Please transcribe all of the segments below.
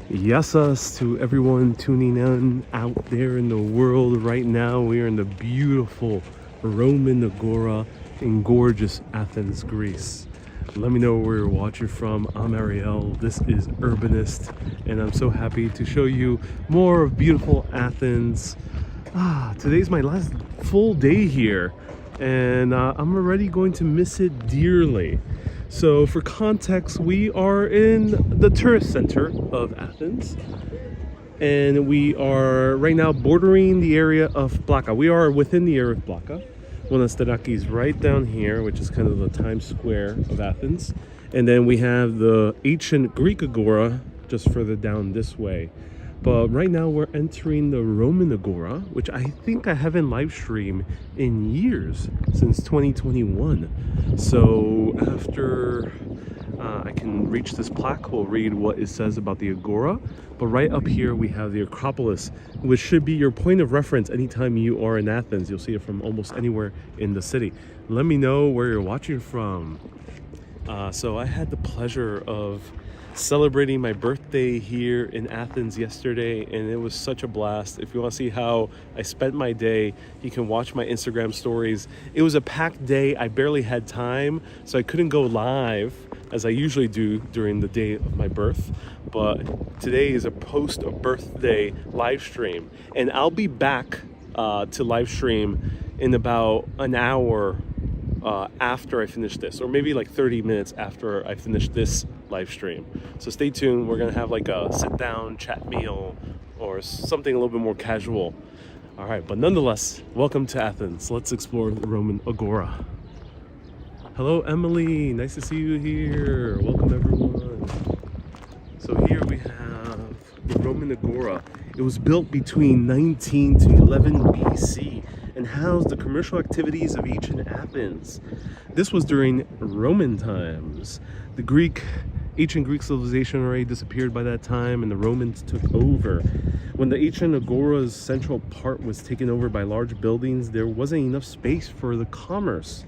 Yes, us to everyone tuning in out there in the world right now. We are in the beautiful Roman Agora in gorgeous Athens, Greece. Let me know where you're watching from. I'm Ariel. This is Urbanist, and I'm so happy to show you more of beautiful Athens. Today's my last full day here, and I'm already going to miss it dearly. So for context, we are in the tourist center of Athens, and we are right now bordering the area of Plaka. We are within the area of Plaka. Monastiraki is right down here, which is kind of the Times Square of Athens. And then we have the ancient Greek Agora just further down this way. But right now we're entering the Roman Agora, which I think I haven't live streamed in years, since 2021. So after I can reach this plaque, we'll read what it says about the Agora. But right up here we have the Acropolis, which should be your point of reference anytime you are in Athens. You'll see it from almost anywhere in the city. Let me know where you're watching from. So I had the pleasure of celebrating my birthday here in Athens yesterday, and it was such a blast. If you want to see how I spent my day, you can watch my Instagram stories. It was a packed day. I barely had time, so I couldn't go live as I usually do during the day of my birth, but today is a post-birthday live stream, and I'll be back to live stream in about an hour after I finish this, or maybe like 30 minutes after I finish this live stream. So stay tuned. We're gonna have like a sit down chat meal or something a little bit more casual. All right, but nonetheless, welcome to Athens. Let's explore the Roman Agora. Hello, Emily. Nice to see you here. Welcome, everyone. So here we have the Roman Agora. It was built between 19 to 11 BC and housed the commercial activities of ancient Athens. This was during Roman times. The ancient Greek civilization already disappeared by that time, and the Romans took over. When the ancient Agora's central part was taken over by large buildings, there wasn't enough space for the commerce.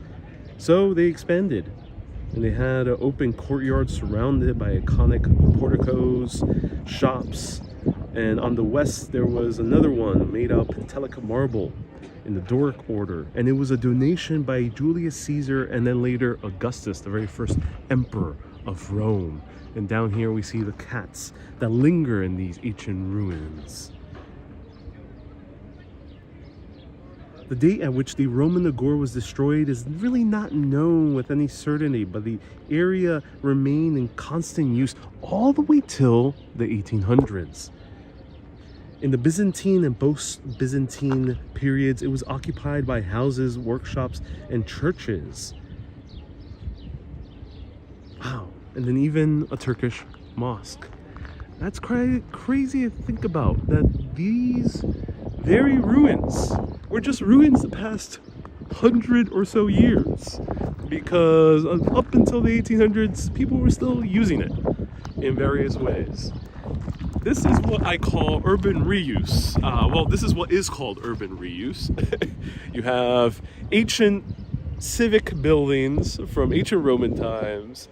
So they expanded, and they had an open courtyard surrounded by iconic porticos, shops, and on the west there was another one made of Pentelic marble in the Doric order, and it was a donation by Julius Caesar and then later Augustus, the very first emperor of Rome. And down here we see the cats that linger in these ancient ruins. The date at which the Roman Agora was destroyed is really not known with any certainty, but the area remained in constant use all the way till the 1800s. In the Byzantine and post-Byzantine periods, it was occupied by houses, workshops, and churches. Wow, and then even a Turkish mosque. That's crazy to think about, that these very ruins were just ruins the past 100 or so years, because up until the 1800s, people were still using it in various ways. This is what I call urban reuse. Well, this is what is called urban reuse. You have ancient civic buildings from ancient Roman times,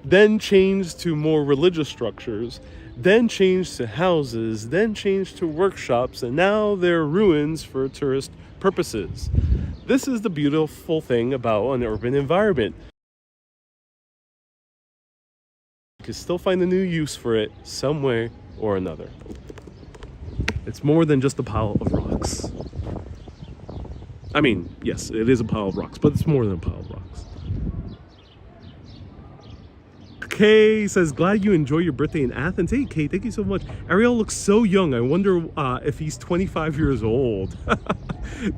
then changed to more religious structures, then changed to houses, then changed to workshops, and now they're ruins for tourist purposes. This is the beautiful thing about an urban environment. You can still find a new use for it some way or another. It's more than just a pile of rocks. I mean, yes, it is a pile of rocks, but it's more than a pile of rocks. Kay says, glad you enjoy your birthday in Athens. Hey, Kay, thank you so much. Ariel looks so young. I wonder if he's 25 years old.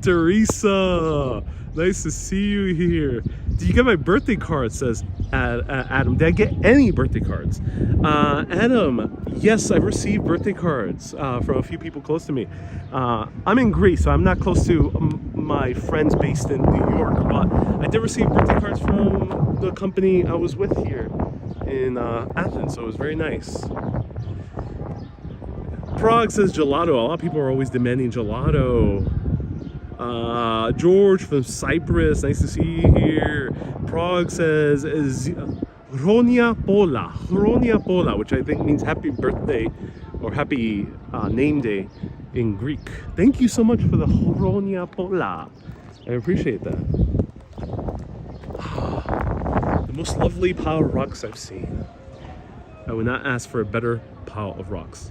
Teresa, nice to see you here. Did you get my birthday card? Says Adam. Did I get any birthday cards? Adam, yes, I've received birthday cards from a few people close to me. I'm in Greece, so I'm not close to my friends based in New York, but I did receive birthday cards from the company I was with here in Athens, so it was very nice. Prague says gelato. A lot of people are always demanding gelato. George from Cyprus, nice to see you here. Prague says Hronia Pola, which I think means happy birthday or happy name day in Greek. Thank you so much for the Hronia Pola. I appreciate that. The most lovely pile of rocks I've seen. I would not ask for a better pile of rocks.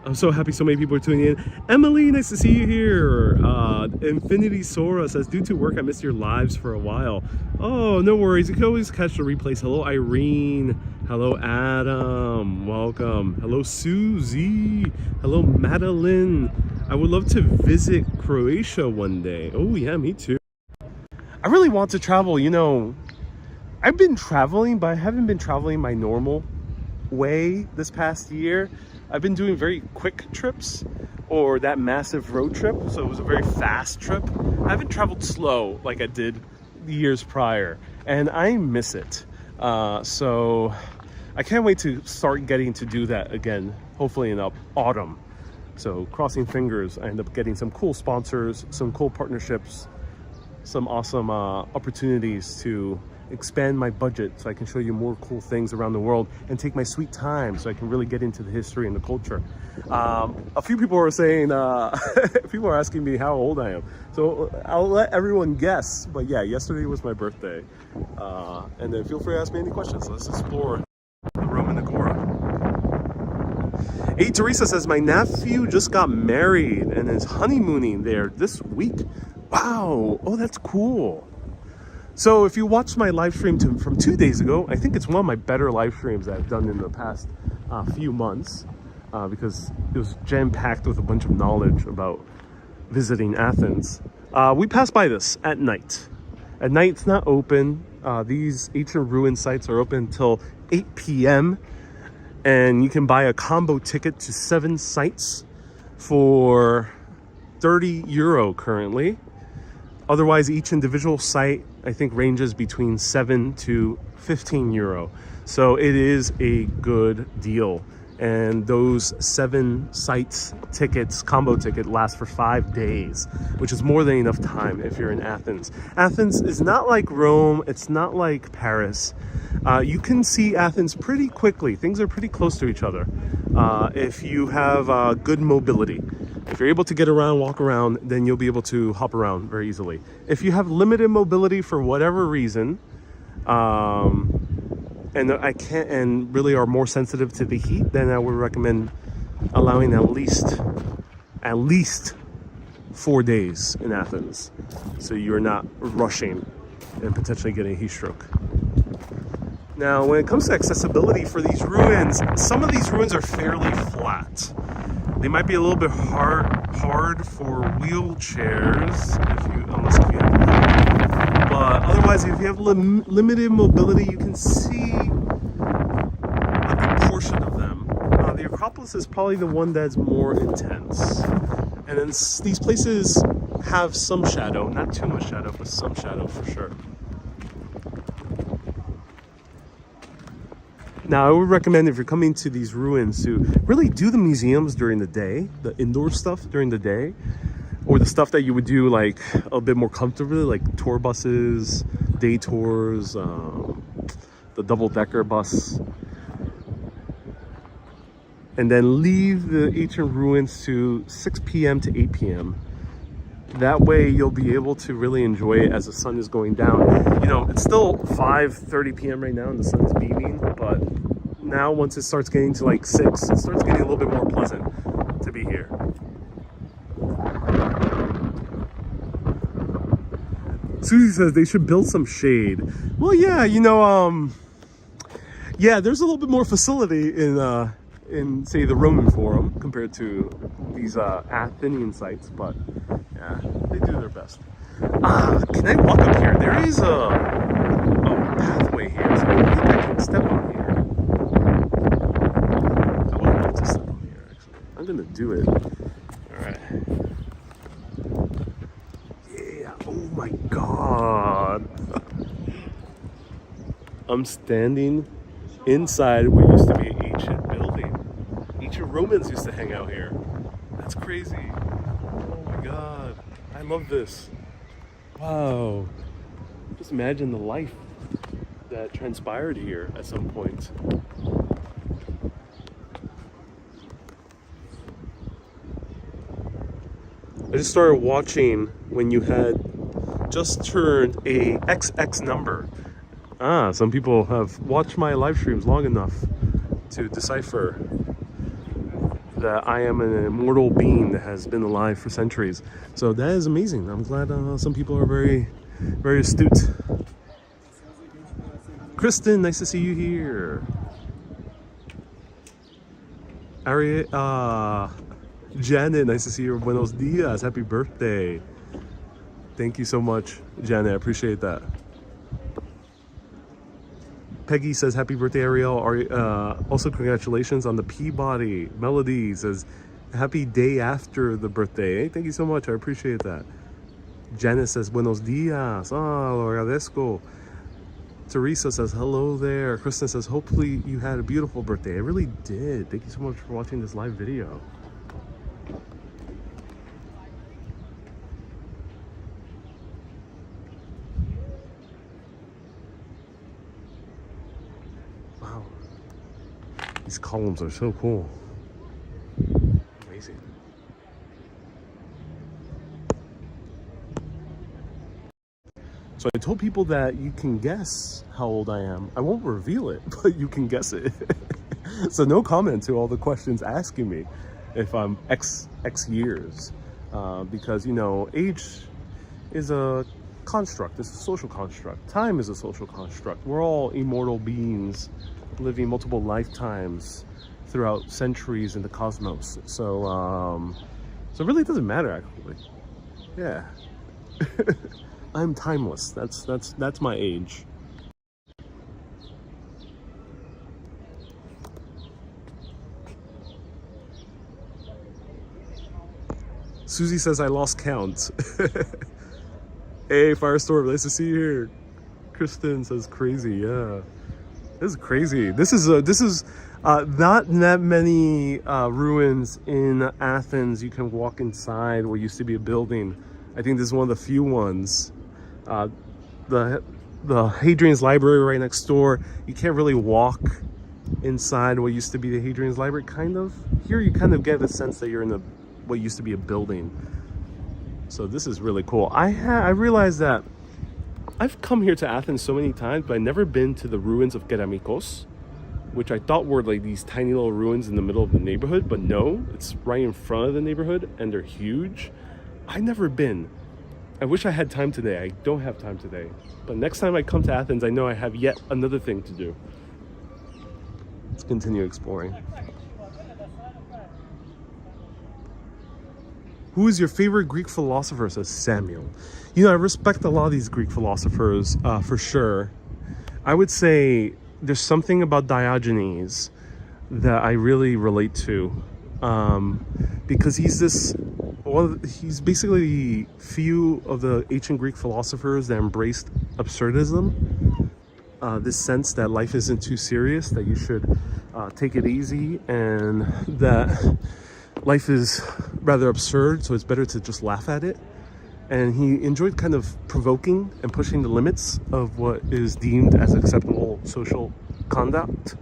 I'm so happy so many people are tuning in. Emily, nice to see you here. Infinity Sora says, due to work, I missed your lives for a while. Oh, no worries. You can always catch the replays. Hello, Irene. Hello, Adam. Welcome. Hello, Susie. Hello, Madeline. I would love to visit Croatia one day. Oh, yeah, me too. I really want to travel. You know, I've been traveling, but I haven't been traveling my normal way this past year. I've been doing very quick trips or that massive road trip, so it was a very fast trip. I haven't traveled slow like I did the years prior, and I miss it. So I can't wait to start getting to do that again, hopefully in the autumn. So crossing fingers, I end up getting some cool sponsors, some cool partnerships, some awesome opportunities to expand my budget so I can show you more cool things around the world and take my sweet time so I can really get into the history and the culture. A few people are saying, people are asking me how old I am. So I'll let everyone guess, but yeah, yesterday was my birthday. And then feel free to ask me any questions. Let's explore the Roman Agora. Hey, Teresa says, my nephew just got married and is honeymooning there this week. Wow, oh, that's cool. So if you watched my live stream from 2 days ago, I think it's one of my better live streams that I've done in the past few months because it was jam-packed with a bunch of knowledge about visiting Athens. We passed by this at night. At night, it's not open. These ancient ruin sites are open until 8 p.m. And you can buy a combo ticket to 7 sites for 30 euro currently. Otherwise, each individual site, I think, ranges between 7 to 15 euro. So it is a good deal. And those 7 sites tickets, combo ticket, lasts for 5 days, which is more than enough time if you're in Athens. Athens is not like Rome. It's not like Paris. You can see Athens pretty quickly. Things are pretty close to each other if you have good mobility. If you're able to get around, walk around, then you'll be able to hop around very easily. If you have limited mobility for whatever reason, and really are more sensitive to the heat, then I would recommend allowing at least 4 days in Athens, so you're not rushing and potentially getting a heat stroke. Now, when it comes to accessibility for these ruins, some of these ruins are fairly flat. They might be a little bit hard for wheelchairs, unless you have. But otherwise, if you have limited mobility, you can see a good portion of them. The Acropolis is probably the one that's more intense. And then these places have some shadow, not too much shadow, but some shadow for sure. Now, I would recommend if you're coming to these ruins to really do the museums during the day, the indoor stuff during the day, or the stuff that you would do like a bit more comfortably, like tour buses, day tours, the double-decker bus. And then leave the ancient ruins to 6 p.m. to 8 p.m. That way you'll be able to really enjoy it as the sun is going down. You know, it's still 5:30 p.m. right now and the sun is beaming, but now once it starts getting to like 6, it starts getting a little bit more pleasant to be here. Susie says they should build some shade. Well, yeah, you know, yeah, there's a little bit more facility in say the Roman Forum compared to these Athenian sites, but yeah, they do their best. Can I walk up here? There is a pathway here, so I think I can step on here. I would love to step on here, actually. I'm gonna do it. Alright. Yeah, oh my god. I'm standing inside what used to be an ancient building. Ancient Romans used to hang out here. That's crazy. Oh my god. I love this. Wow. Just imagine the life that transpired here at some point. I just started watching when you had just turned a XX number. Some people have watched my live streams long enough to decipher that I am an immortal being that has been alive for centuries. So that is amazing. I'm glad some people are very, very astute. Kristen, nice to see you here. Janet, nice to see you. Buenos dias. Happy birthday. Thank you so much, Janet. I appreciate that. Peggy says, happy birthday, Ariel. Also, congratulations on the Peabody. Melody says, happy day after the birthday. Hey, thank you so much. I appreciate that. Janet says, buenos dias. Oh, lo agradezco. Teresa says, hello there. Kristen says, hopefully you had a beautiful birthday. I really did. Thank you so much for watching this live video. Wow. These columns are so cool. Amazing. So I told people that you can guess how old I am. I won't reveal it, but you can guess it. So no comment to all the questions asking me if I'm X years. Because, you know, age is a construct. It's a social construct. Time is a social construct. We're all immortal beings living multiple lifetimes throughout centuries in the cosmos. So, so it really doesn't matter, actually. Yeah. I'm timeless. That's my age. Susie says I lost count. Hey, Firestorm, nice to see you here. Kristen says crazy. Yeah, this is crazy. This is not that many ruins in Athens. You can walk inside what used to be a building. I think this is one of the few ones. The Hadrian's Library right next door. You can't really walk inside what used to be the Hadrian's Library, kind of. Here you kind of get a sense that you're in what used to be a building. So this is really cool. I realized that I've come here to Athens so many times, but I've never been to the ruins of Keramikos, which I thought were like these tiny little ruins in the middle of the neighborhood, but no, it's right in front of the neighborhood and they're huge. I've never been. I wish I had time today. I don't have time today. But next time I come to Athens, I know I have yet another thing to do. Let's continue exploring. Who is your favorite Greek philosopher? Says Samuel. You know, I respect a lot of these Greek philosophers, for sure. I would say there's something about Diogenes that I really relate to. Because he's he's basically the few of the ancient Greek philosophers that embraced absurdism. This sense that life isn't too serious, that you should take it easy, and that life is rather absurd, so it's better to just laugh at it. And he enjoyed kind of provoking and pushing the limits of what is deemed as acceptable social conduct,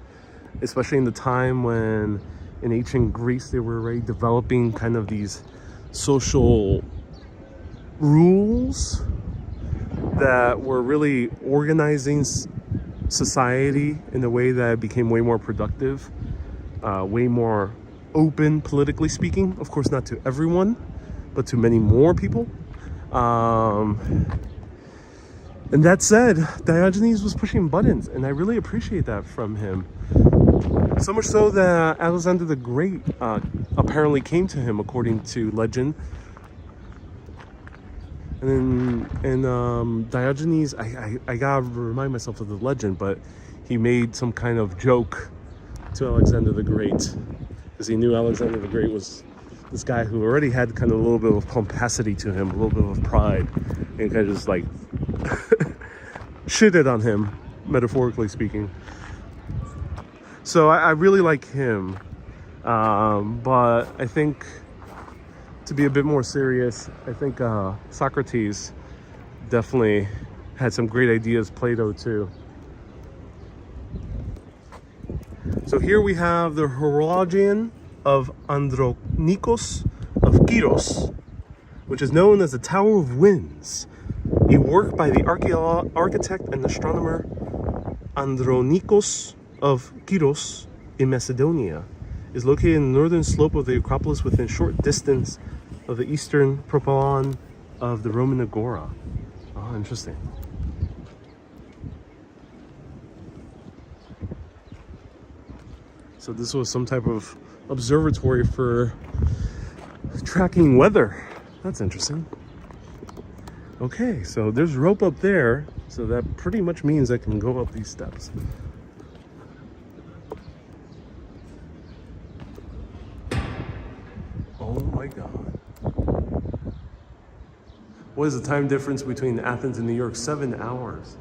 especially in the time when in ancient Greece they were already developing kind of these social rules that were really organizing society in a way that became way more productive, way more open, politically speaking. Of course, not to everyone, but to many more people. And that said, Diogenes was pushing buttons, and I really appreciate that from him. So much so that Alexander the Great apparently came to him, according to legend. And Diogenes, I gotta remind myself of the legend, but he made some kind of joke to Alexander the Great, because he knew Alexander the Great was this guy who already had kind of a little bit of pomposity to him, a little bit of pride, and kind of just like shitted on him, metaphorically speaking. So I really like him, but I think to be a bit more serious, I think Socrates definitely had some great ideas, Plato too. So here we have the Horologion of Andronikos of Kyros, which is known as the Tower of Winds, a work by the architect and astronomer Andronikos of Kyros in Macedonia. Is located in the northern slope of the Acropolis within short distance of the eastern propylon of the Roman Agora. Oh, interesting. So this was some type of observatory for tracking weather. That's interesting. Okay, so there's rope up there, so that pretty much means I can go up these steps. Oh my God. What is the time difference between Athens and New York? 7 hours.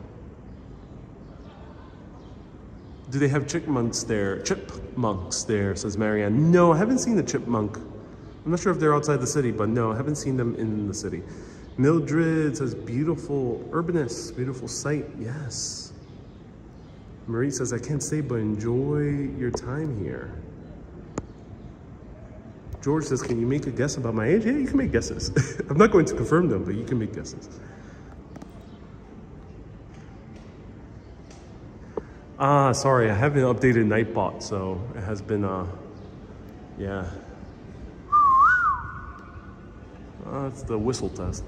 Do they have chipmunks there? Chipmunks there, says Marianne. No, I haven't seen the chipmunk. I'm not sure if they're outside the city, but no, I haven't seen them in the city. Mildred says, beautiful urbanist, beautiful site. Yes. Marie says, I can't stay, but enjoy your time here. George says, can you make a guess about my age? Yeah, you can make guesses. I'm not going to confirm them, but you can make guesses. Sorry, I haven't updated Nightbot, so it has been, yeah. That's the whistle test.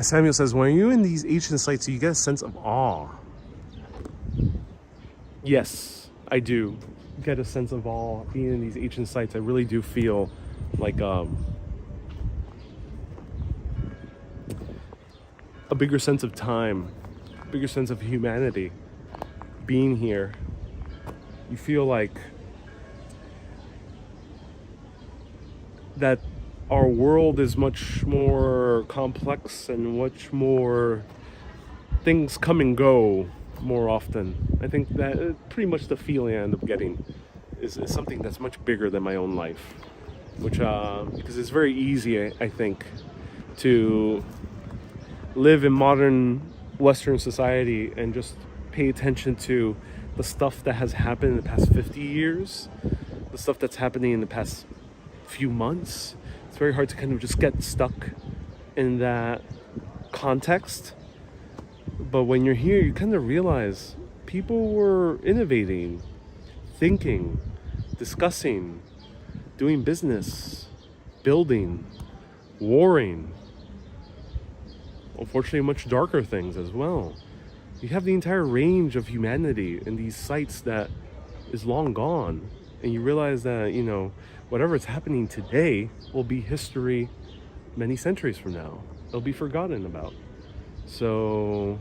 Samuel says, when you're in these ancient sites, you get a sense of awe. Yes, I do get a sense of awe being in these ancient sites. I really do feel like a bigger sense of time, a bigger sense of humanity being here. You feel like that our world is much more complex and much more things come and go more often. I think that pretty much the feeling I end up getting is something that's much bigger than my own life, which because it's very easy, I think, to live in modern Western society and just pay attention to the stuff that has happened in the past 50 years, the stuff that's happening in the past few months. It's very hard to kind of just get stuck in that context. But when you're here, you kind of realize people were innovating, thinking, discussing, doing business, building, warring. Unfortunately, much darker things as well. You have the entire range of humanity in these sites that is long gone. And you realize that, you know, whatever is happening today will be history many centuries from now. It'll be forgotten about. So,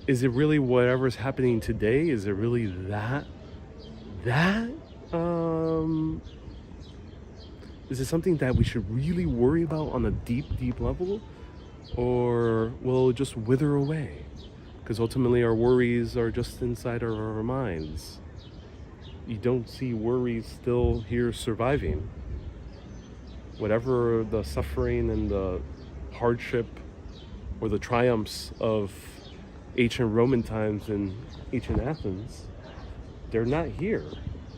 is it really whatever's happening today? Is it really that? Is it something that we should really worry about on a deep, deep level? Or will it just wither away? Because ultimately our worries are just inside our minds. You don't see worries still here surviving. Whatever the suffering and the hardship or the triumphs of ancient Roman times and ancient Athens, they're not here.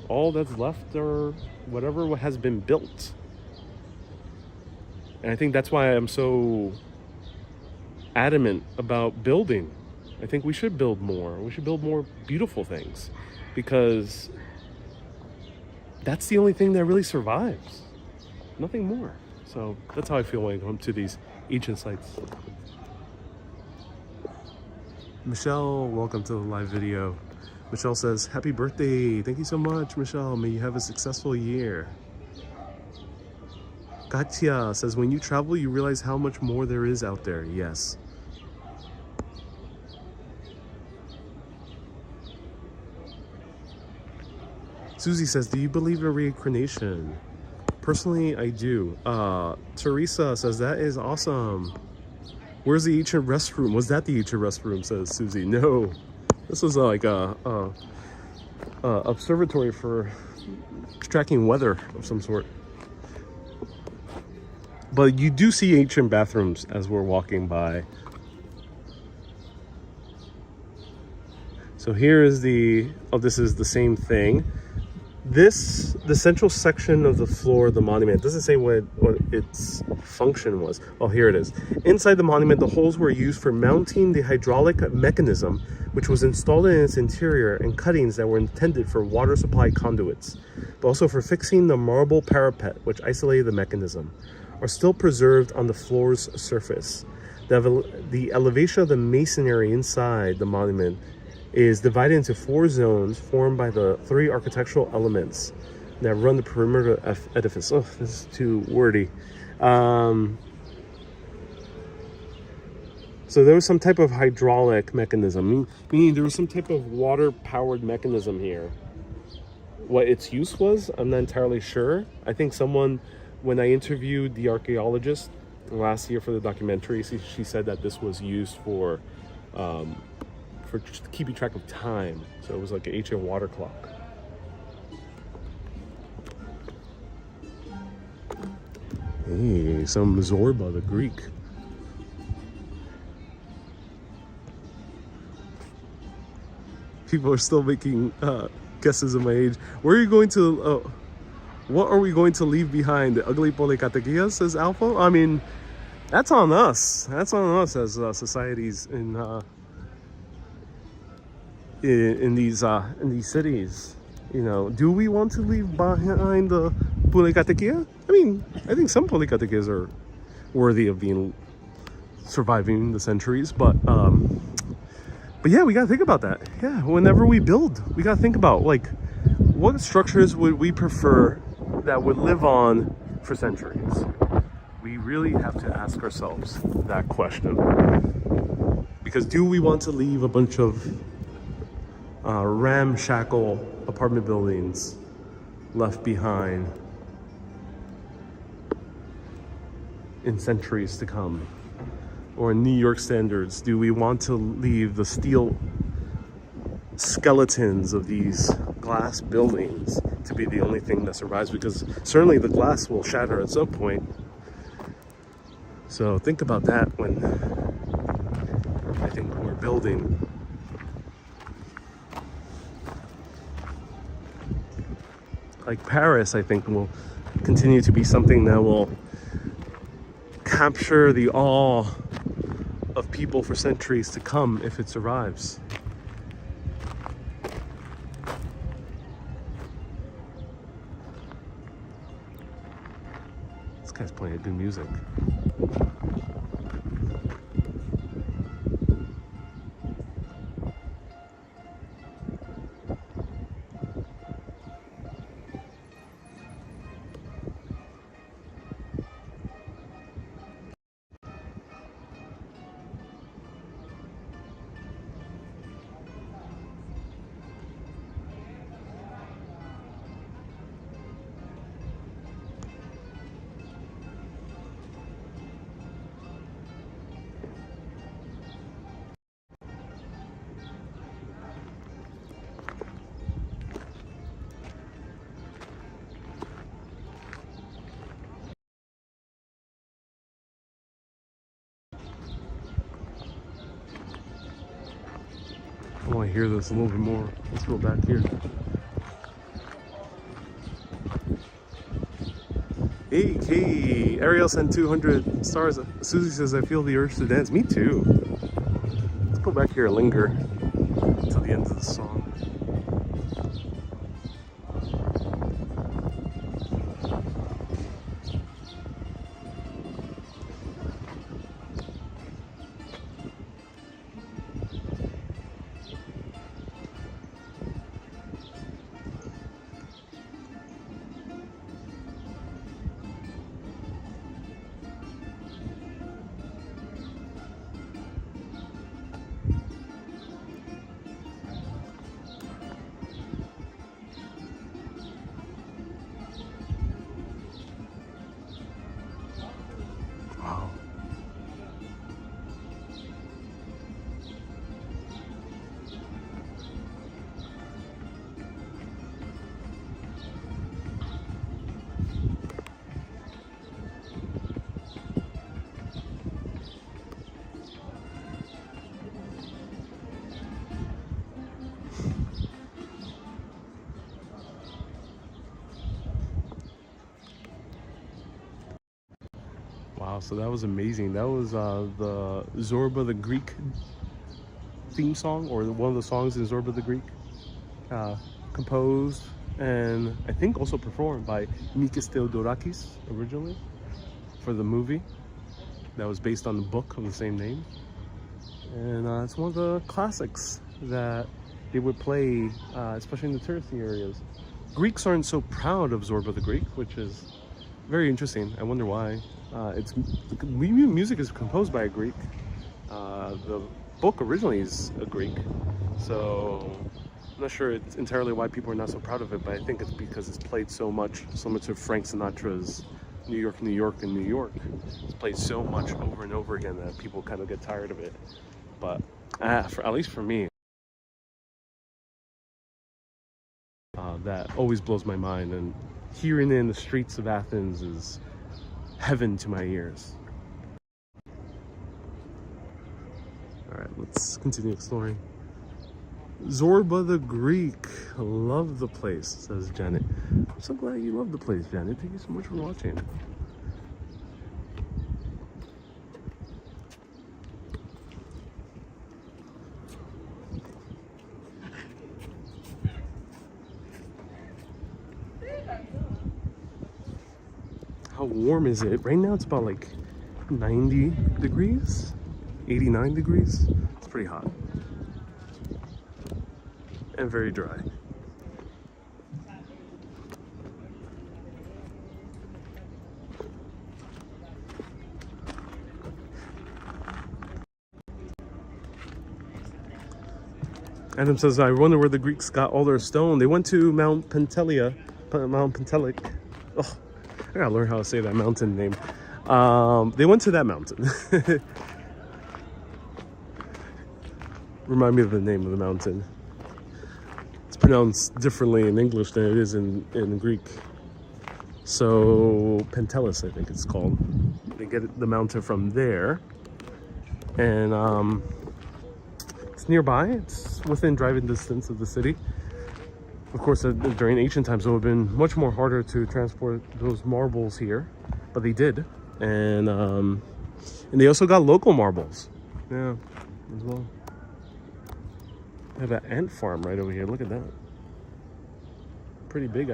All that's left are whatever has been built. And I think that's why I'm so adamant about building. I think we should build more. We should build more beautiful things, because that's the only thing that really survives. Nothing more. So that's how I feel when I come to these ancient sites. Michelle, welcome to the live video. Michelle says, happy birthday. Thank you so much, Michelle. May you have a successful year. Katya says, when you travel, you realize how much more there is out there. Yes. Susie says, do you believe in reincarnation? Personally, I do. Teresa says, that is awesome. Where's the ancient restroom? Was that the ancient restroom, says Susie. No, this was like a observatory for tracking weather of some sort. But you do see ancient bathrooms as we're walking by. So here is the, oh, this is the same thing. The central section of the floor of the monument doesn't say what its function was. Oh, here it is. Inside the monument, the holes were used for mounting the hydraulic mechanism, which was installed in its interior, and cuttings that were intended for water supply conduits, but also for fixing the marble parapet, which isolated the mechanism, are still preserved on the floor's surface. The elevation of the masonry inside the monument is divided into 4 zones formed by the 3 architectural elements that run the perimeter of the edifice. Oh, this is too wordy. So there was some type of hydraulic mechanism, meaning there was some type of water-powered mechanism here. What its use was, I'm not entirely sure. I think someone, when I interviewed the archaeologist last year for the documentary, she said that this was used for just keeping track of time. So it was like an ancient water clock. Hey, some Zorba the Greek. People are still making guesses of my age. Where are you going to, what are we going to leave behind? The ugly polecatequillas, says Alpha? I mean, that's on us. That's on us as societies in these cities. You know, do we want to leave behind the polecatequilla? I mean, I think some polecatequillas are worthy of being surviving the centuries, but yeah, we gotta think about that. Yeah, whenever we build, we gotta think about, like, what structures would we prefer that would live on for centuries? We really have to ask ourselves that question, because do we want to leave a bunch of ramshackle apartment buildings left behind in centuries to come? Or in New York standards, do we want to leave the steel skeletons of these glass buildings to be the only thing that survives? Because certainly the glass will shatter at some point. So think about that when I think we're building. Like Paris, I think, will continue to be something that will capture the awe of people for centuries to come if it survives. This guy's playing good music. I want to hear this a little bit more. Let's go back here. Hey, Kay. Ariel sent 200 stars. Susie says, I feel the urge to dance. Me too. Let's go back here and linger till the end of the song. Wow. Wow, so that was amazing. That was the Zorba the Greek theme song, or one of the songs in Zorba the Greek, composed and I think also performed by Mikis Theodorakis originally for the movie that was based on the book of the same name. And it's one of the classics that they would play, especially in the touristy areas. Greeks aren't so proud of Zorba the Greek, which is very interesting. I wonder why. Music is composed by a Greek. The book originally is a Greek, so I'm not sure it's entirely why people are not so proud of it, but I think it's because it's played so much, similar to Frank Sinatra's New York, New York, and New York. It's played so much over and over again that people kind of get tired of it. But at least for me, that always blows my mind, and hearing it in the streets of Athens is heaven to my ears. All right, let's continue exploring. Zorba the Greek. Love the place, says Janet. I'm so glad you love the place, Janet. Thank you so much for watching. How warm is it? Right now it's about like 90 degrees, 89 degrees. It's pretty hot and very dry. Adam says, I wonder where the Greeks got all their stone. They went to Mount Pentelic. Oh, I gotta learn how to say that mountain name. They went to that mountain. Remind me of the name of the mountain. It's pronounced differently in English than it is in Greek. So Pentelis, I think it's called. They get the mountain from there, and it's nearby. It's within driving distance of the city. Of course, during ancient times, it would have been much more harder to transport those marbles here, but they did, and they also got local marbles, yeah, as well. They have an ant farm right over here. Look at that, pretty big.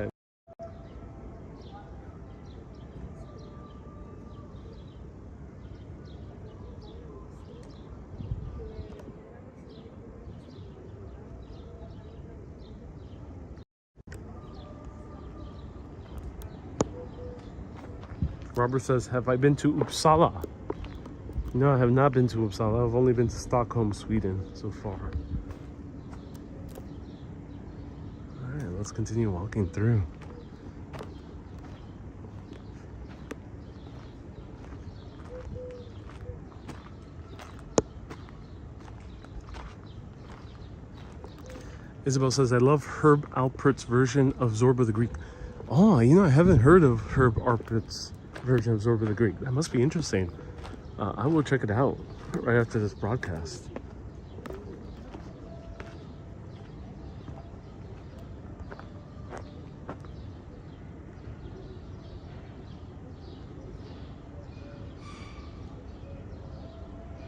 Robert says, have I been to Uppsala? No, I have not been to Uppsala. I've only been to Stockholm, Sweden so far. All right, let's continue walking through. Isabel says, I love Herb Alpert's version of Zorba the Greek. Oh, you know, I haven't heard of Herb Alpert's version of Zorba the Greek. That must be interesting. I will check it out right after this broadcast.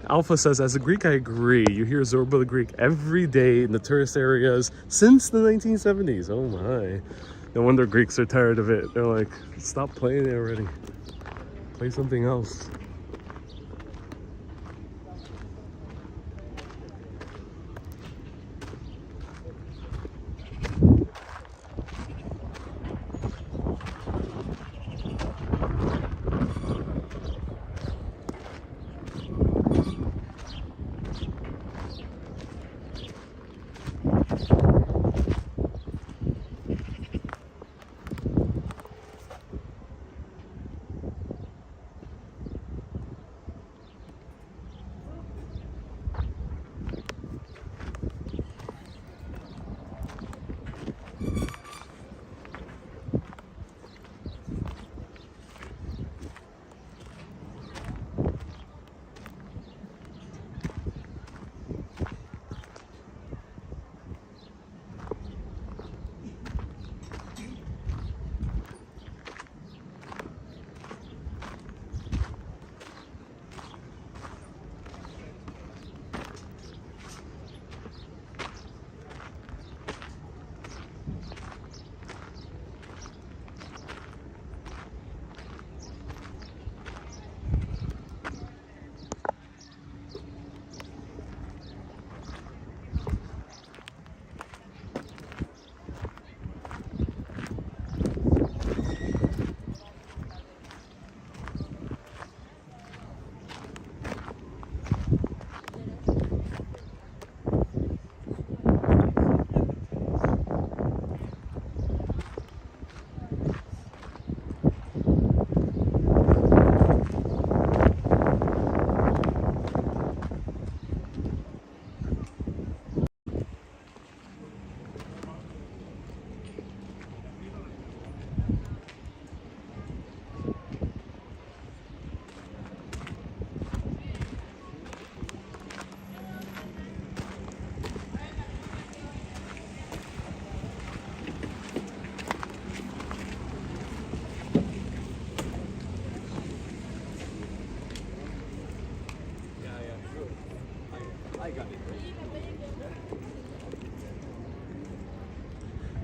Alpha says, as a Greek, I agree. You hear Zorba the Greek every day in the tourist areas since the 1970s. Oh my. No wonder Greeks are tired of it. They're like, stop playing it already. Play something else.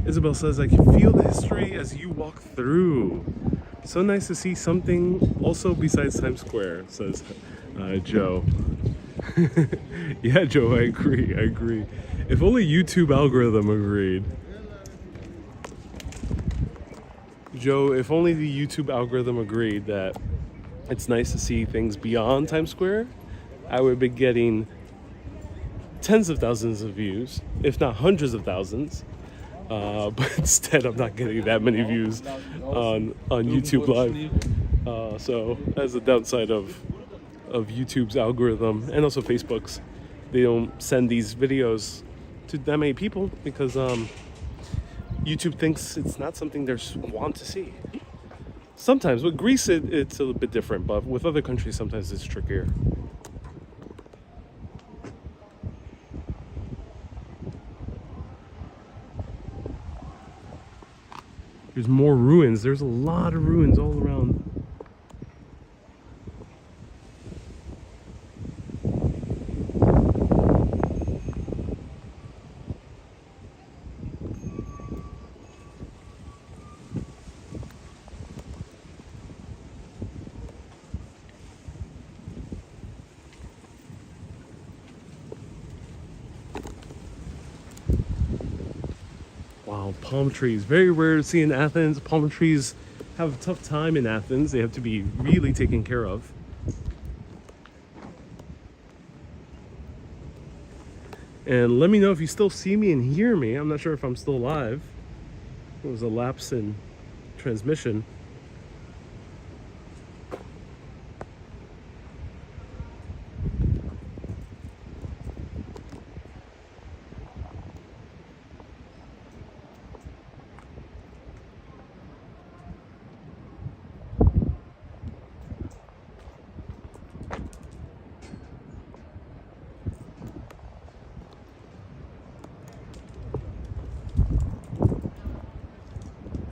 Isabel says, I can feel the history as you walk through. So nice to see something also besides Times Square, says Joe. Yeah, Joe, I agree. If only YouTube algorithm agreed. Joe, if only the YouTube algorithm agreed that it's nice to see things beyond Times Square, I would be getting tens of thousands of views, if not hundreds of thousands. But instead, I'm not getting that many views on YouTube Live. So that's the downside of YouTube's algorithm, and also Facebook's. They don't send these videos to that many people because YouTube thinks it's not something they want to see. Sometimes with Greece, it's a little bit different, but with other countries, sometimes it's trickier. There's more ruins. There's a lot of ruins all around. Wow, palm trees. Very rare to see in Athens. Palm trees have a tough time in Athens. They have to be really taken care of. And let me know if you still see me and hear me. I'm not sure if I'm still live. It was a lapse in transmission.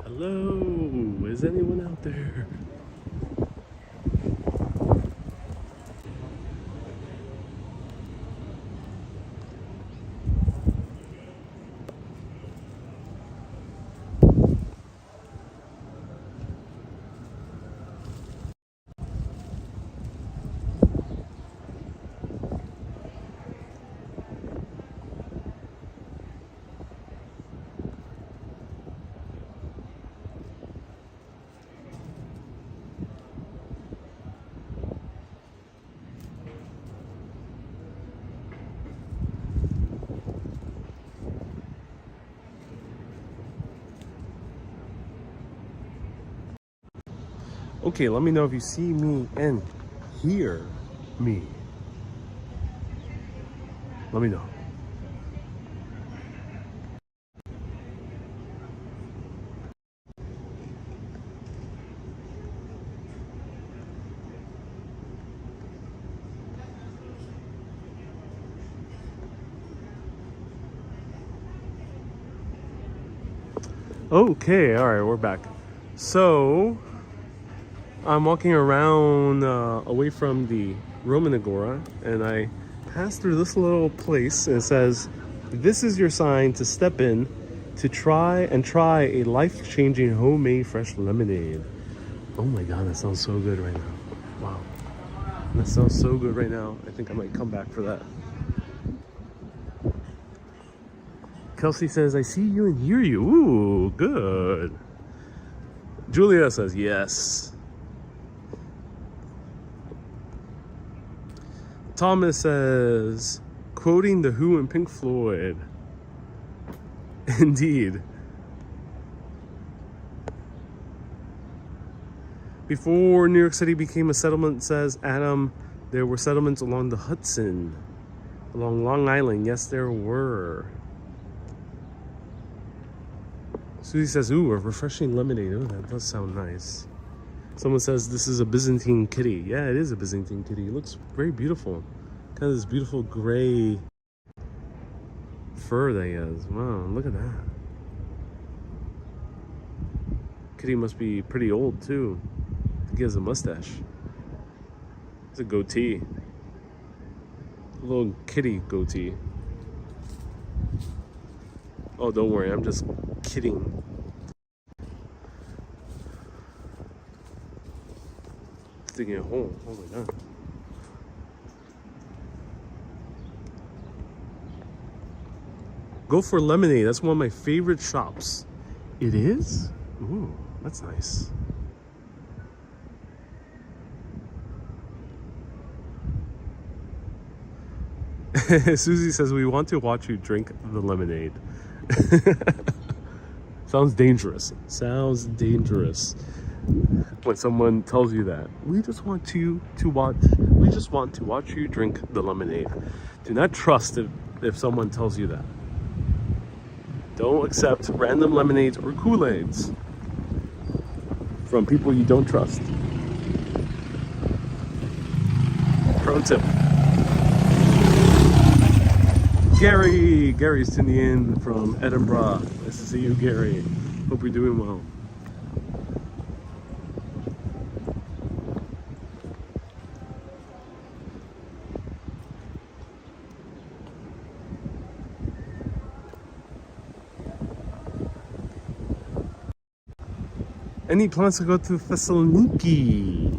Hello, is anyone out there? Okay, let me know if you see me and hear me. Let me know. Okay, all right, we're back. So I'm walking around away from the Roman Agora, and I passed through this little place, and it says, "This is your sign to step in to try a life-changing homemade fresh lemonade." Oh my God, that sounds so good right now. Wow, that sounds so good right now. I think I might come back for that. Kelsey says, "I see you and hear you." Ooh, good. Julia says, "Yes." Thomas says, quoting The Who and Pink Floyd. Indeed. Before New York City became a settlement, says Adam, there were settlements along the Hudson, along Long Island. Yes, there were. Susie says, ooh, a refreshing lemonade. Oh, that does sound nice. Someone says this is a Byzantine kitty. Yeah, it is a Byzantine kitty. It looks very beautiful. Kind of this beautiful gray fur that he has. Wow, look at that. Kitty must be pretty old too. I think he has a mustache. It's a goatee. A little kitty goatee. Oh, don't worry, I'm just kidding. Digging a hole. Oh my God. Go for lemonade. That's one of my favorite shops. It is? Ooh, that's nice. Susie says, we want to watch you drink the lemonade. Sounds dangerous. Sounds dangerous. When someone tells you that, we just want to watch you drink the lemonade. Do not trust if someone tells you that. Don't accept random lemonades or Kool-Aids from people you don't trust. Pro tip. Gary's tuning in from Edinburgh. Nice to see you, Gary. Hope you're doing well. Any plans to go to Thessaloniki?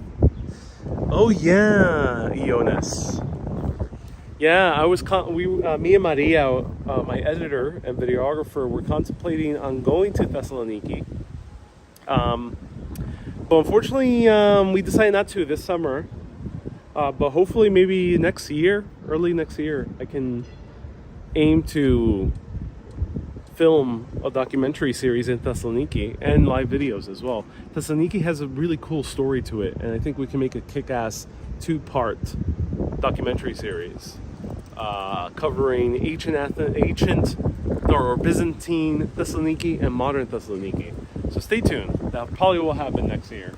Oh yeah, Ionas. Yeah, me and Maria, my editor and videographer, were contemplating on going to Thessaloniki. But unfortunately, we decided not to this summer. But hopefully maybe next year, early next year, I can aim to film a documentary series in Thessaloniki and live videos as well. Thessaloniki has a really cool story to it, and I think we can make a kick-ass 2-part documentary series covering ancient or Byzantine Thessaloniki and modern Thessaloniki. So stay tuned. That probably will happen next year.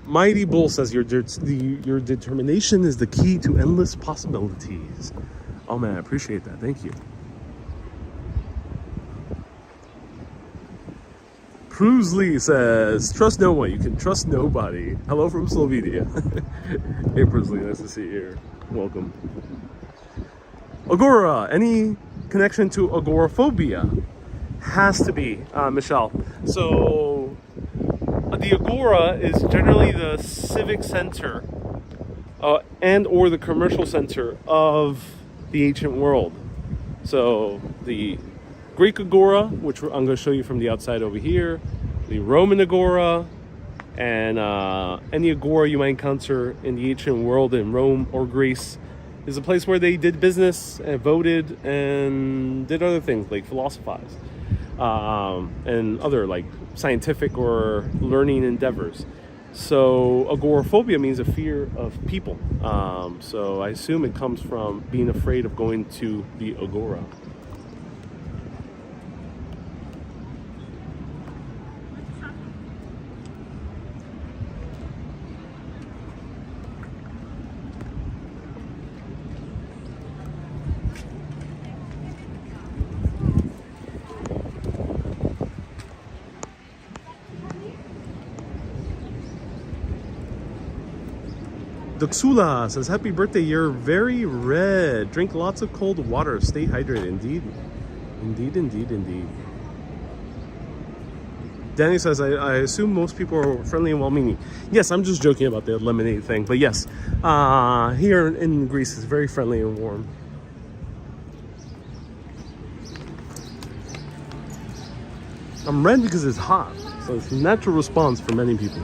Mighty Bull says your determination is the key to endless possibilities. Oh man, I appreciate that. Thank you. Prusley says, trust no one. You can trust nobody. Hello from Slovenia. Hey Prusley, nice to see you here. Welcome. Agora, any connection to agoraphobia? Has to be, Michelle. So the Agora is generally the civic center and or the commercial center of the ancient world. So the Greek Agora, which I'm going to show you from the outside over here, the Roman Agora, and any Agora you might encounter in the ancient world in Rome or Greece, It's a place where they did business and voted and did other things like philosophized and other like scientific or learning endeavors. So agoraphobia means a fear of people. So I assume it comes from being afraid of going to the agora. Duxula says, happy birthday, you're very red. Drink lots of cold water. Stay hydrated. Indeed. Indeed, indeed, indeed. Danny says, I assume most people are friendly and well-meaning. Yes, I'm just joking about the lemonade thing. But yes, here in Greece, it's very friendly and warm. I'm red because it's hot. So it's a natural response for many people.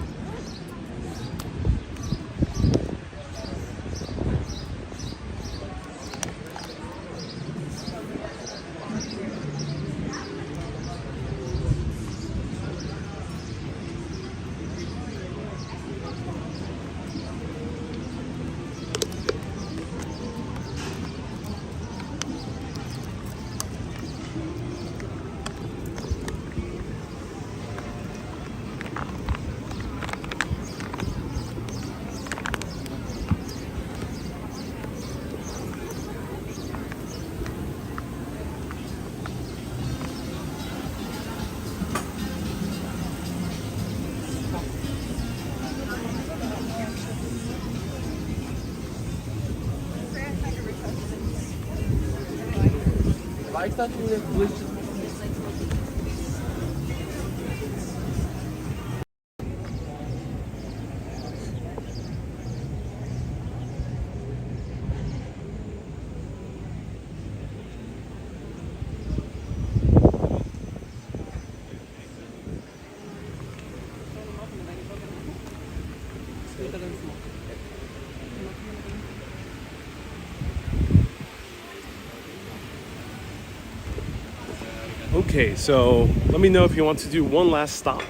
Okay, so let me know if you want to do one last stop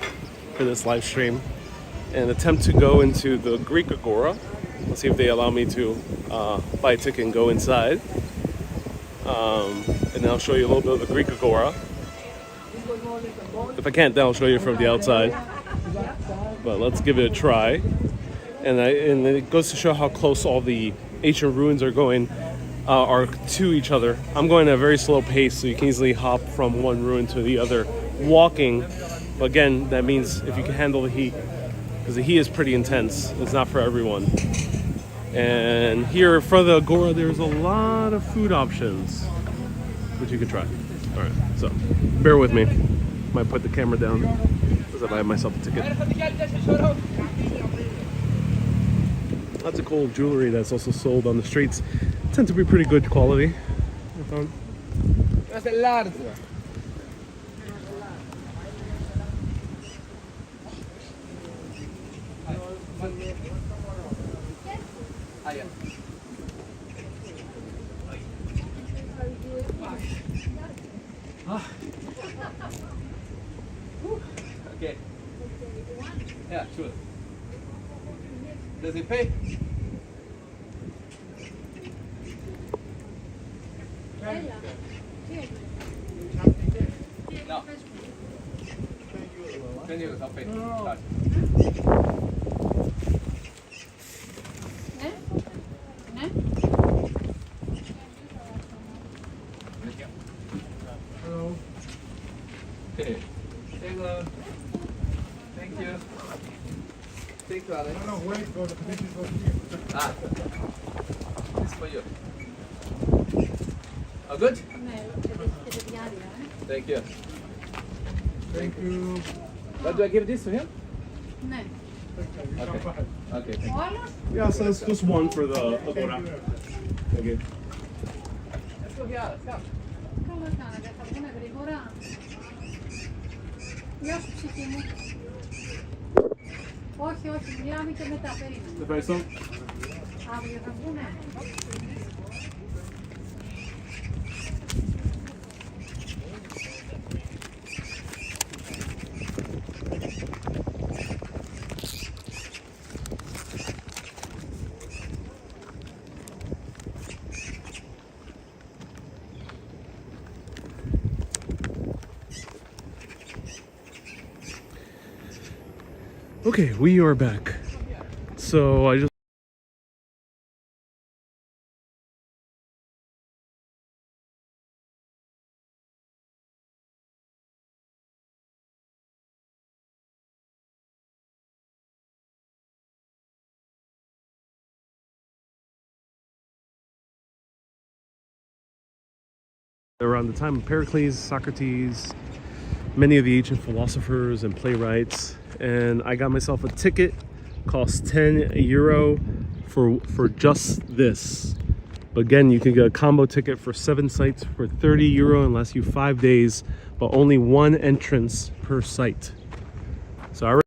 for this live stream and attempt to go into the Greek Agora. Let's see if they allow me to buy a ticket and go inside. And I'll show you a little bit of the Greek Agora. If I can't, then I'll show you from the outside. But let's give it a try. And it goes to show how close all the ancient ruins are to each other. I'm going at a very slow pace, so you can easily hop from one ruin to the other walking. But again, that means if you can handle the heat, because the heat is pretty intense. It's not for everyone. And here in front of the Agora, there's a lot of food options that you can try. All right, so bear with me. Might put the camera down as I buy myself a ticket. Lots of cool jewelry that's also sold on the streets. Tend to be pretty good quality, I found. That's a large. Okay. Yeah, sure. Does it pay? No. 10 euros, I'll pay. No. Hello. Okay. Hello. Thank you. Thank you, Alex. No, wait, go to the for here. Ah. This for you. Oh, good? Thank you. Thank you. What do I give this to him? No. Okay. Okay. Thank you. Yeah, so it's just one for the Agora. Okay. Let's go here. Let's go. Όχι, όχι, μιλάμε και μετά, περίμενε. The peso? Okay, we are back. So I just around the time of Pericles, Socrates, many of the ancient philosophers and playwrights, and I got myself a ticket. Cost €10 for just this. But again, you can get a combo ticket for 7 sites for €30 and lasts you 5 days, but only 1 entrance per site. So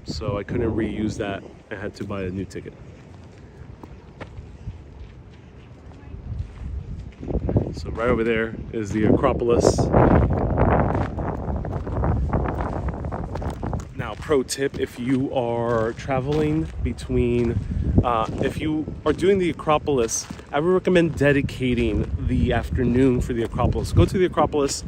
so I couldn't reuse that. I had to buy a new ticket. So right over there is the Acropolis. Now, pro tip, if you are traveling between, if you are doing the Acropolis, I would recommend dedicating the afternoon for the Acropolis. Go to the Acropolis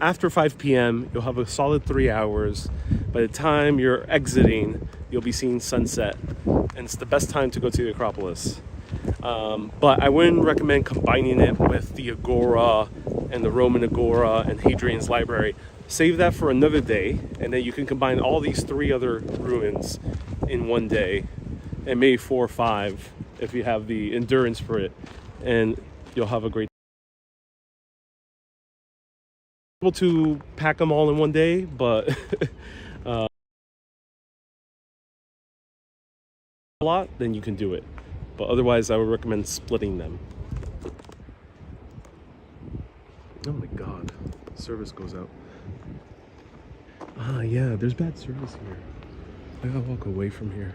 after 5 p.m. You'll have a solid 3 hours. By the time you're exiting, you'll be seeing sunset. And it's the best time to go to the Acropolis. But I wouldn't recommend combining it with the Agora and the Roman Agora and Hadrian's Library. Save that for another day, and then you can combine all these 3 other ruins in one day, and maybe 4 or 5 if you have the endurance for it, and you'll have a great time. Able to pack them all in one day, but a lot, then you can do it. But otherwise, I would recommend splitting them. Oh my God, service goes out. Ah, yeah, there's bad service here. I gotta walk away from here.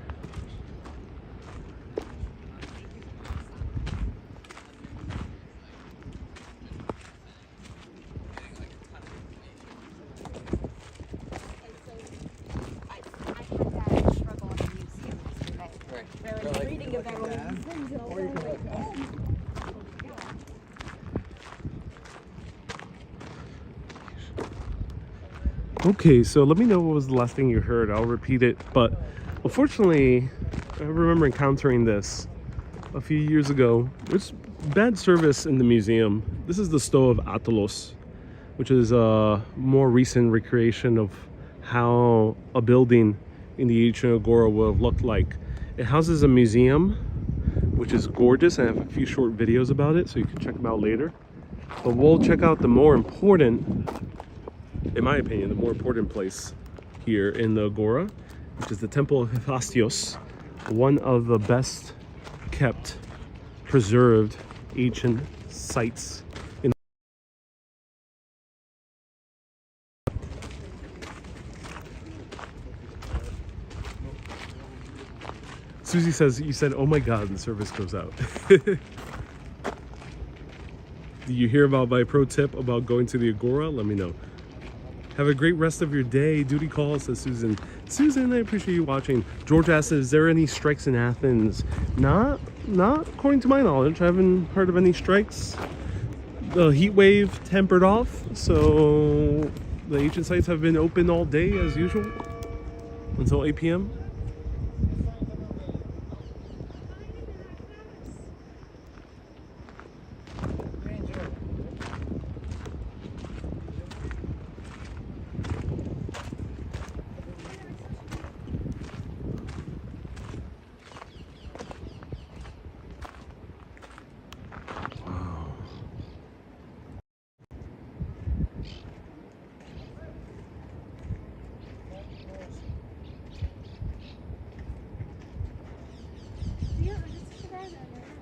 Okay, so let me know what was the last thing you heard. I'll repeat it. But unfortunately, I remember encountering this a few years ago. There's bad service in the museum. This is the Stoa of Attalos, which is a more recent recreation of how a building in the ancient Agora would have looked like. It houses a museum, which is gorgeous. I have a few short videos about it, so you can check them out later. But we'll check out the more important, in my opinion, the more important place here in the Agora, which is the Temple of Hephaestus, one of the best kept, preserved ancient sites in Susie says, you said, oh my God, the service goes out. Did you hear about my pro tip about going to the Agora? Let me know. Have a great rest of your day. Duty call, says Susan. Susan, I appreciate you watching. George asks, is there any strikes in Athens? Not according to my knowledge. I haven't heard of any strikes. The heat wave tempered off, so the ancient sites have been open all day as usual until 8 p.m.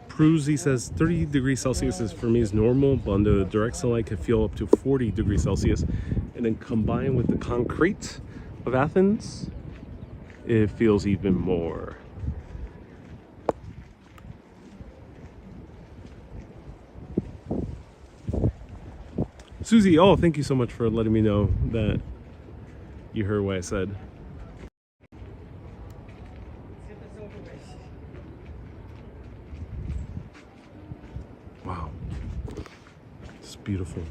Pruzy says 30 degrees Celsius is for me is normal, but under the direct sunlight can feel up to 40 degrees Celsius. And then combined with the concrete of Athens, it feels even more. Susie, oh, thank you so much for letting me know that you heard what I said. Wow, it's beautiful.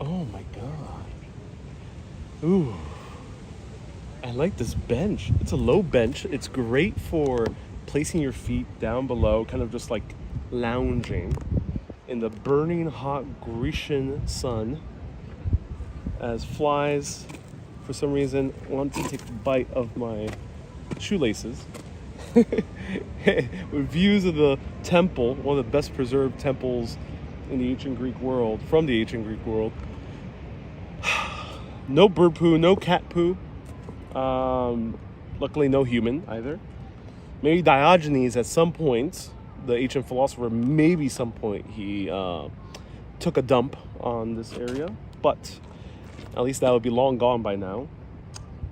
Oh my god. Ooh. I like this bench. It's a low bench. It's great for placing your feet down below, kind of just like lounging in the burning hot Grecian sun as flies, for some reason, want to take a bite of my shoelaces. With views of the temple, one of the best preserved temples in the ancient Greek world, from the ancient Greek world. No bird poo, no cat poo. Luckily, no human either. Maybe Diogenes at some point, the ancient philosopher, maybe some point he took a dump on this area, but at least that would be long gone by now.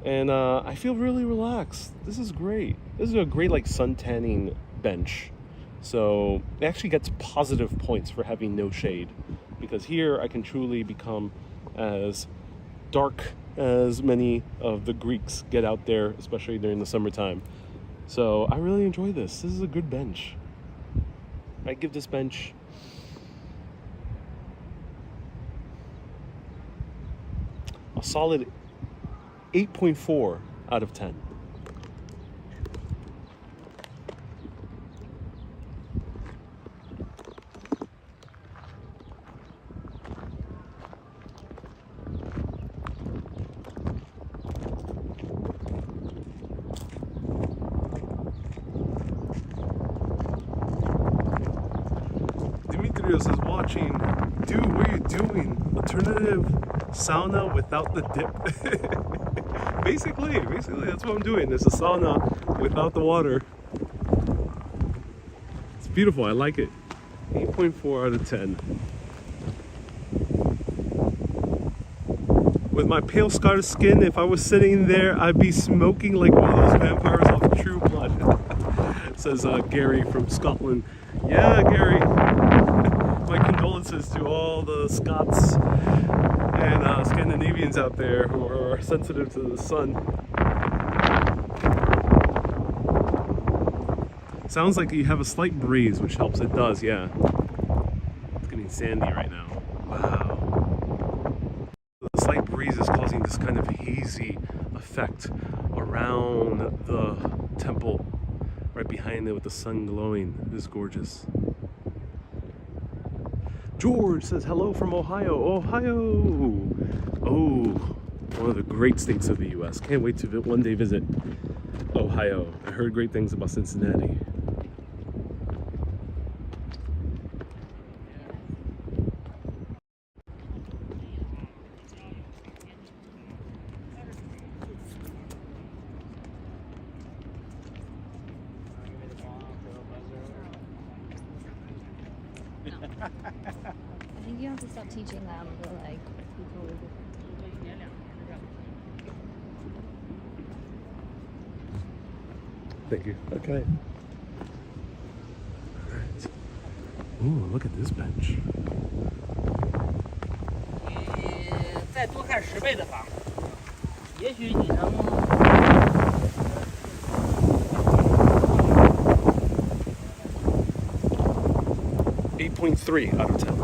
And I feel really relaxed. This is great. This is a great like sun tanning bench. So it actually gets positive points for having no shade, because here I can truly become as dark as many of the Greeks get out there, especially during the summertime. So I really enjoy this. This is a good bench. I give this bench a solid 8.4 out of 10. Dimitrios is watching. Dude, what are you doing? Alternative sauna without the dip. Basically, that's what I'm doing. There's a sauna without the water. It's beautiful. I like it. 8.4 out of 10. With my pale scarred skin, if I was sitting there, I'd be smoking like one of those vampires off True Blood. Says Gary from Scotland. Yeah, Gary. My condolences to all the Scots and Scandinavians out there who are sensitive to the sun. Sounds like you have a slight breeze, which helps. It does, yeah. It's getting sandy right now. Wow. The slight breeze is causing this kind of hazy effect around the temple, right behind it with the sun glowing. It is gorgeous. George says hello from Ohio. Ohio! Oh, one of the great states of the U.S. Can't wait to one day visit Ohio. I heard great things about Cincinnati. I think you have to stop teaching them the like people. Thank you. Okay. Alright. Ooh, look at this bench. 再多看10倍的房。也许你能 8.3 out of 10.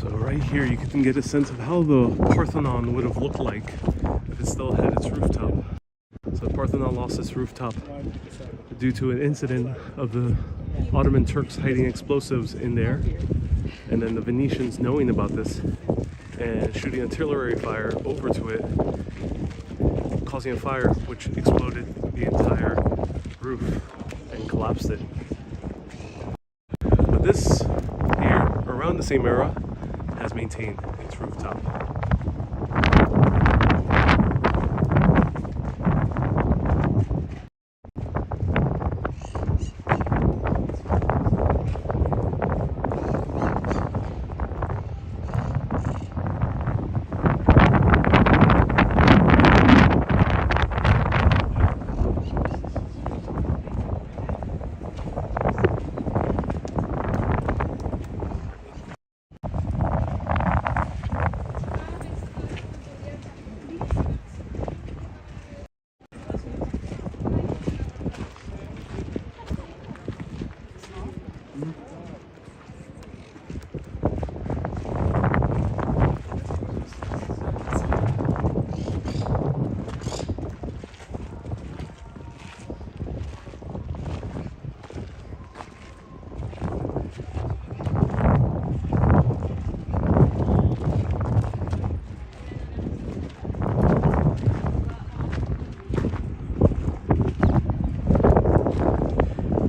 So right here you can get a sense of how the Parthenon would have looked like if it still had its rooftop. So the Parthenon lost its rooftop due to an incident of the Ottoman Turks hiding explosives in there, and then the Venetians knowing about this and shooting artillery fire over to it, causing a fire which exploded the entire roof and collapsed it. But this here, around the same era, has maintained its rooftop.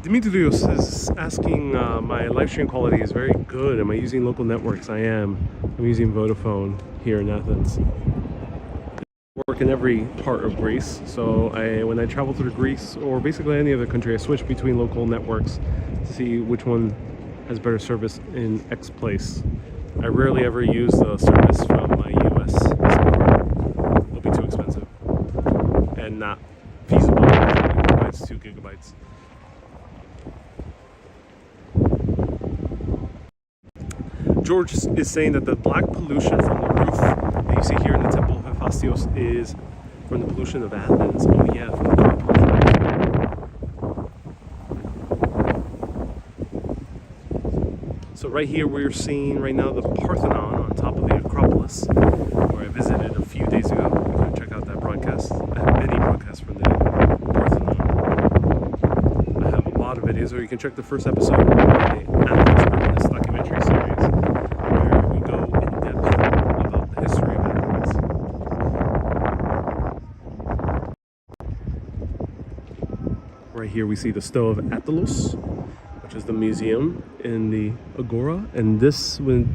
Dimitrios is asking, my live stream quality is very good. Am I using local networks? I am. I'm using Vodafone here in Athens. I work in every part of Greece, so when I travel through Greece or basically any other country, I switch between local networks to see which one has better service in X place. I rarely ever use the service from my US store. It'll be too expensive and not feasible. It provides 2 gigabytes. George is saying that the black pollution from the roof that you see here in the Temple of Hephaestus is from the pollution of Athens. Oh yeah, from the So right here we're seeing right now the Parthenon on top of the Acropolis, where I visited a few days ago. You can check out that broadcast. I have many broadcasts from the Parthenon. I have a lot of videos, or you can check the first episode of my Athens documentary series, where we go in depth about the history of Athens. Right here we see the Stoa of Attalus, which is the museum in the Agora, and this would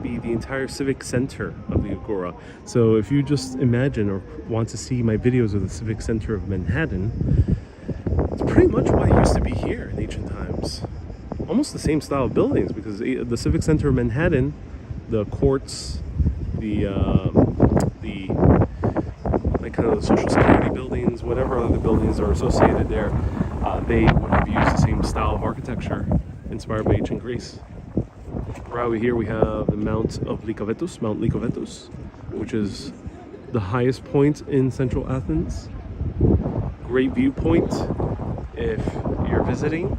be the entire civic center of the Agora. So if you just imagine or want to see my videos of the civic center of Manhattan, it's pretty much what it used to be here in ancient times. Almost the same style of buildings, because the civic center of Manhattan, the courts, the like like kind of the social security buildings, whatever other buildings are associated there, they would have used the same style of architecture inspired by ancient Greece. Right over here we have the Mount Lykovetus, which is the highest point in central Athens. Great viewpoint if you're visiting.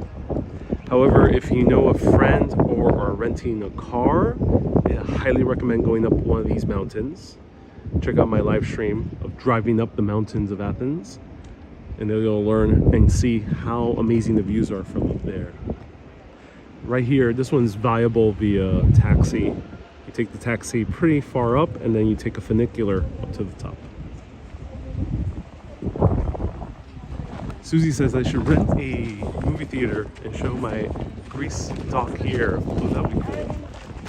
However, if you know a friend or are renting a car, I highly recommend going up one of these mountains. Check out my live stream of driving up the mountains of Athens, and then you'll learn and see how amazing the views are from up there. Right here, this one's viable via taxi. You take the taxi pretty far up, and then you take a funicular up to the top. Susie says I should rent a movie theater and show my Greece doc here. Oh, that would be cool.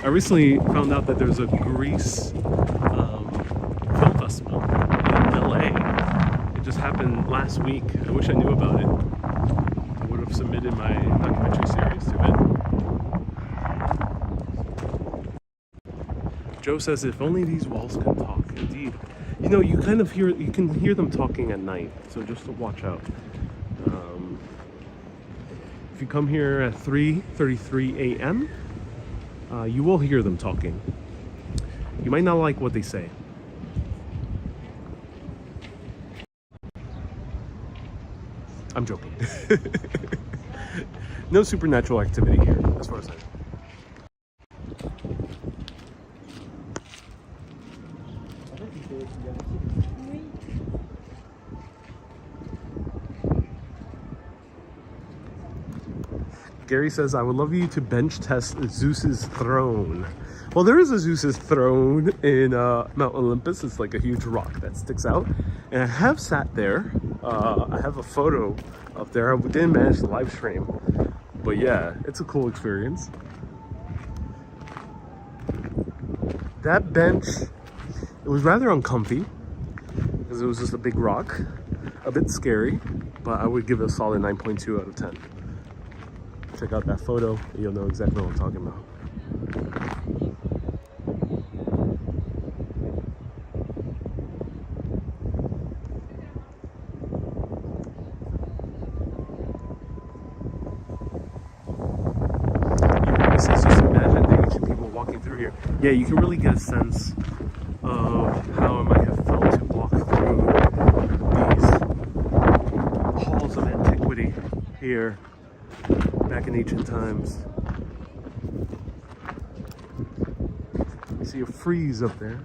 I recently found out that there's a Greece film festival in LA. It just happened last week. I wish I knew about it. I would have submitted my documentary series to it. Joe says if only these walls could talk. Indeed. You know, you can hear them talking at night, so just to watch out. If you come here at 3:33 a.m., you will hear them talking. You might not like what they say. I'm joking. No supernatural activity here, as far as I know. Gary says, I would love you to bench test Zeus's throne. Well, there is a Zeus's throne in Mount Olympus. It's like a huge rock that sticks out. And I have sat there. I have a photo up there. I didn't manage to live stream. But yeah, it's a cool experience. That bench, it was rather uncomfy because it was just a big rock. A bit scary, but I would give it a solid 9.2 out of 10. Check out that photo and you'll know exactly what I'm talking about. This is just imagine the ancient people walking through here. Yeah, you can really get a sense of how I might have felt to walk through these halls of antiquity here back in ancient times. You see a frieze up there.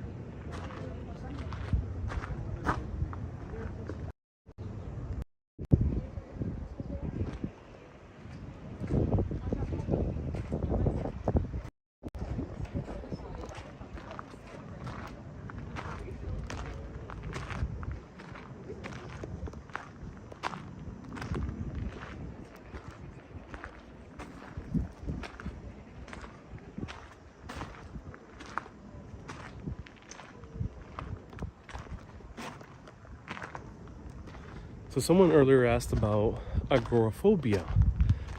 So someone earlier asked about agoraphobia.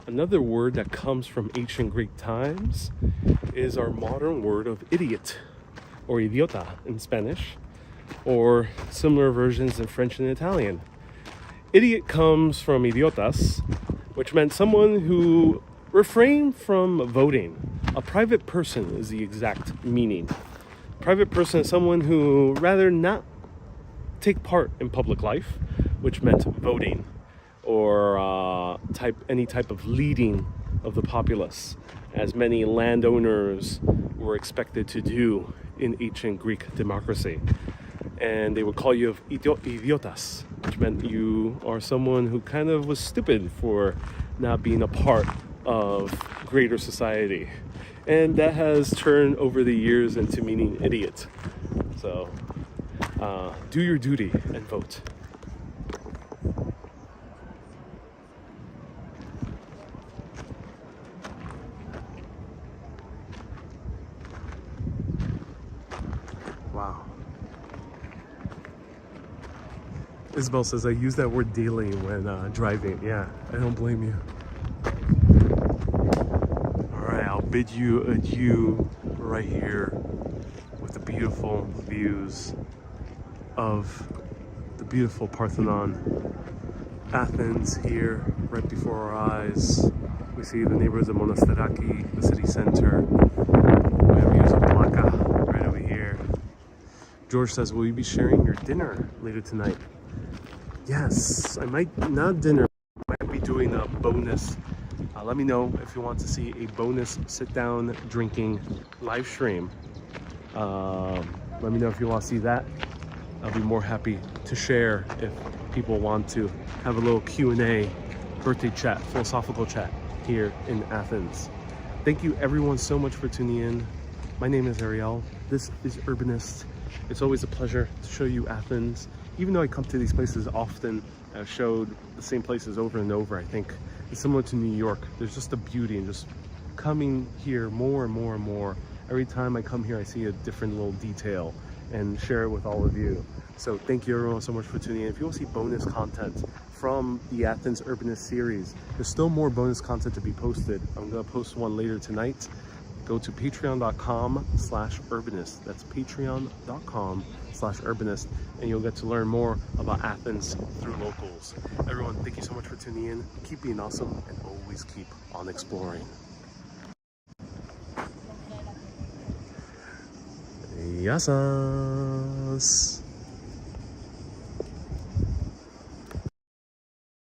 Another word that comes from ancient Greek times is our modern word of idiot, or idiota in Spanish, or similar versions in French and Italian. Idiot comes from idiotas, which meant someone who refrained from voting. A private person is the exact meaning. Private person is someone who rather not take part in public life, which meant voting or any type of leading of the populace, as many landowners were expected to do in ancient Greek democracy. And they would call you idiotas, which meant you are someone who kind of was stupid for not being a part of greater society. And that has turned over the years into meaning idiot. So do your duty and vote. Wow. Isabel says, I use that word daily when driving. Yeah, I don't blame you. All right, I'll bid you adieu right here with the beautiful views of beautiful Parthenon. Athens here, right before our eyes. We see the neighborhoods of Monastiraki, the city center. We have views of Plaka right over here. George says, will you be sharing your dinner later tonight? Yes, I might, not dinner, I might be doing a bonus. Let me know if you want to see a bonus sit-down drinking live stream. Let me know if you want to see that. I'll be more happy to share if people want to have a little Q&A, birthday chat, philosophical chat here in Athens. Thank you everyone so much for tuning in. My name is Ariel. This is Urbanist. It's always a pleasure to show you Athens. Even though I come to these places often, I've showed the same places over and over. I think it's similar to New York. There's just a beauty in just coming here more and more and more. Every time I come here, I see a different little detail and share it with all of you. So thank you everyone so much for tuning in. If you want to see bonus content from the Athens Urbanist series, there's still more bonus content to be posted. I'm gonna post one later tonight. Go to patreon.com/urbanist. That's patreon.com/urbanist, and you'll get to learn more about Athens through locals. Everyone, thank you so much for tuning in. Keep being awesome and always keep on exploring. Yassas.